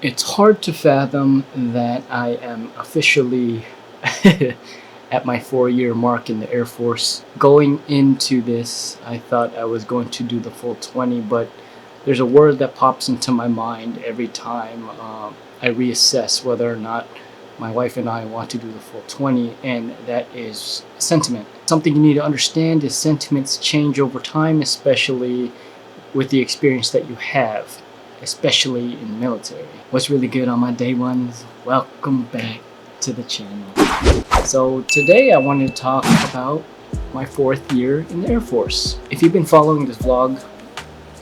It's hard to fathom that I am officially at my 4-year mark in the Air Force. Going into this, I thought I was going to do the full 20, but there's a word that pops into my mind every time I reassess whether or not my wife and I want to do the full 20, and that is sentiment. Something you need to understand is sentiments change over time, especially with the experience that you have, especially in the military. What's really good on my day ones? Welcome back to the channel. So today I wanted to talk about my 4th year in the Air Force. If you've been following this vlog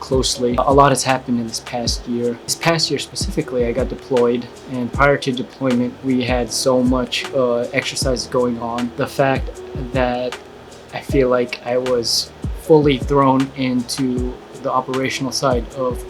closely, a lot has happened in this past year. This past year specifically, I got deployed, and prior to deployment we had so much exercise going on. The fact that I feel like I was fully thrown into the operational side of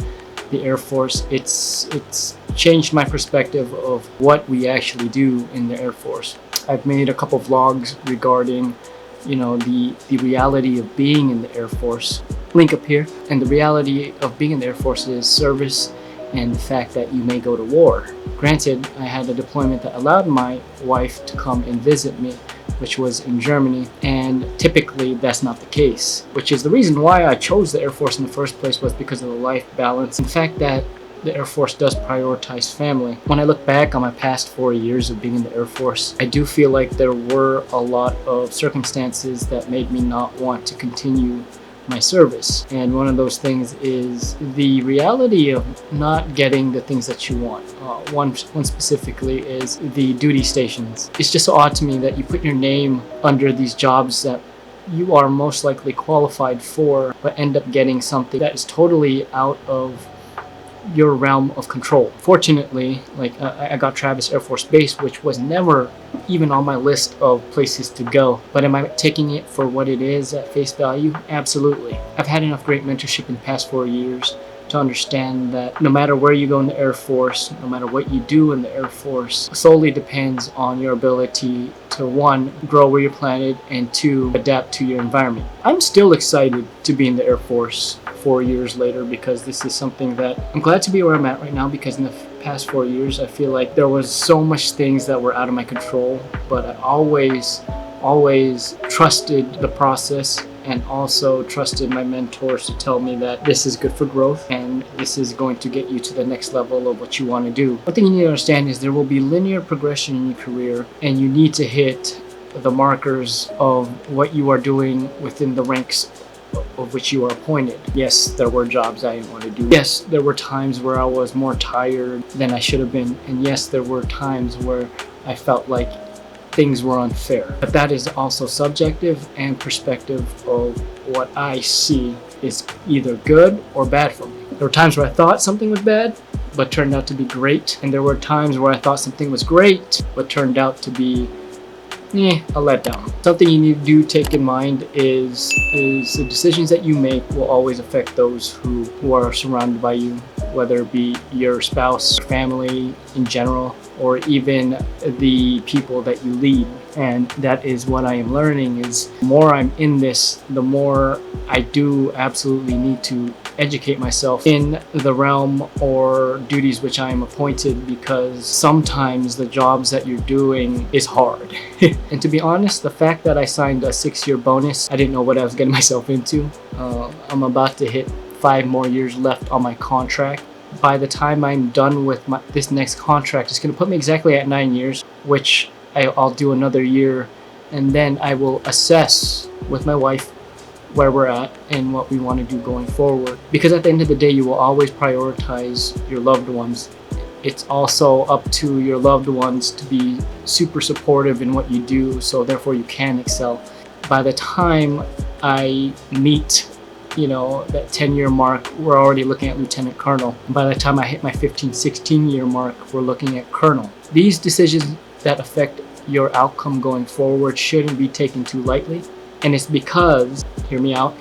the Air Force, it's changed my perspective of what we actually do in the Air Force. I've made a couple vlogs regarding, the reality of being in the Air Force. Link up here. And the reality of being in the Air Force is service and the fact that you may go to war. Granted, I had a deployment that allowed my wife to come and visit me, which was in Germany, and typically that's not the case, which is the reason why I chose the Air Force in the first place, was because of the life balance and the fact that the Air Force does prioritize family. When I look back on my past 4 years of being in the Air Force, I do feel like there were a lot of circumstances that made me not want to continue my service, and one of those things is the reality of not getting the things that you want. One specifically is the duty stations. It's just so odd to me that you put your name under these jobs that you are most likely qualified for, but end up getting something that is totally out of your realm of control. Fortunately, I got Travis Air Force Base, which was never even on my list of places to go. But am I taking it for what it is at face value? Absolutely. I've had enough great mentorship in the past 4 years to understand that no matter where you go in the Air Force, no matter what you do in the Air Force, solely depends on your ability to, 1, grow where you're planted, and 2, adapt to your environment. I'm still excited to be in the Air Force 4 years later, because this is something that I'm glad to be where I'm at right now, because in the past 4 years I feel like there was so much things that were out of my control, but I always trusted the process, and also trusted my mentors to tell me that this is good for growth and this is going to get you to the next level of what you want to do. One thing you need to understand is there will be linear progression in your career, and you need to hit the markers of what you are doing within the ranks of which you are appointed. Yes, there were jobs I didn't want to do. Yes, there were times where I was more tired than I should have been. And yes, there were times where I felt like things were unfair. But that is also subjective and perspective of what I see is either good or bad for me. There were times where I thought something was bad, but turned out to be great. And there were times where I thought something was great, but turned out to be a letdown. Something you need to take in mind is the decisions that you make will always affect those who are surrounded by you, whether it be your spouse, family in general, or even the people that you lead. And that is what I am learning, is the more I'm in this, the more I do absolutely need to educate myself in the realm or duties which I am appointed, because sometimes the jobs that you're doing is hard. And to be honest, the fact that I signed a 6-year bonus, I didn't know what I was getting myself into. I'm about to hit 5 more years left on my contract. By the time I'm done with this next contract, it's going to put me exactly at 9 years, which I'll do another year, and then I will assess with my wife where we're at and what we want to do going forward. Because at the end of the day, you will always prioritize your loved ones. It's also up to your loved ones to be super supportive in what you do, so therefore you can excel. By the time I meet that 10-year mark, we're already looking at lieutenant colonel. And by the time I hit my 16-year mark, we're looking at colonel. These decisions that affect your outcome going forward shouldn't be taken too lightly. And it's because, hear me out,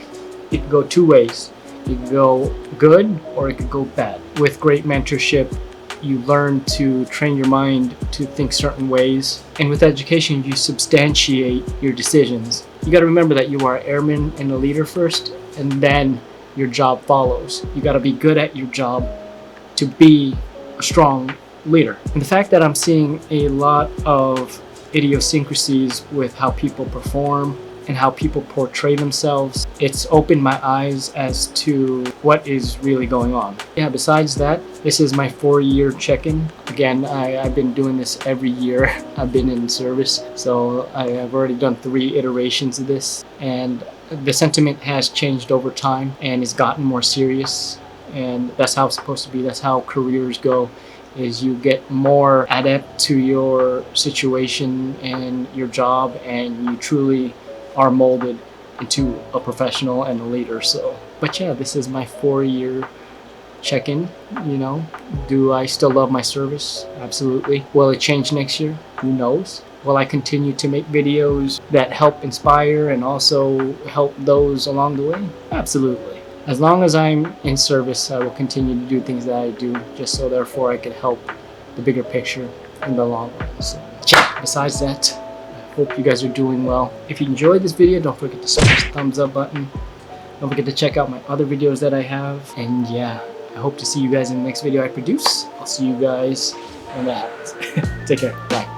it could go 2 ways. It could go good or it could go bad. With great mentorship, you learn to train your mind to think certain ways. And with education, you substantiate your decisions. You got to remember that you are an airman and a leader first, and then your job follows. You got to be good at your job to be a strong leader. And the fact that I'm seeing a lot of idiosyncrasies with how people perform and how people portray themselves, it's opened my eyes as to what is really going on. Yeah, besides that, this is my 4-year check-in. Again, I've been doing this every year I've been in service, so I've already done 3 iterations of this, and the sentiment has changed over time and it's gotten more serious, and that's how it's supposed to be. That's how careers go, is you get more adept to your situation and your job, and you truly are molded into a professional and a leader. So, but yeah, this is my 4-year check-in. You know, do I still love my service? Absolutely. Will it change next year? Who knows? Will I continue to make videos that help inspire and also help those along the way? Absolutely. As long as I'm in service, I will continue to do things that I do, just so therefore I can help the bigger picture in the long run. So, yeah, besides that, hope you guys are doing well. If you enjoyed this video, don't forget to smash the thumbs up button. Don't forget to check out my other videos that I have. And yeah, I hope to see you guys in the next video I produce. I'll see you guys when that happens. Take care. Bye.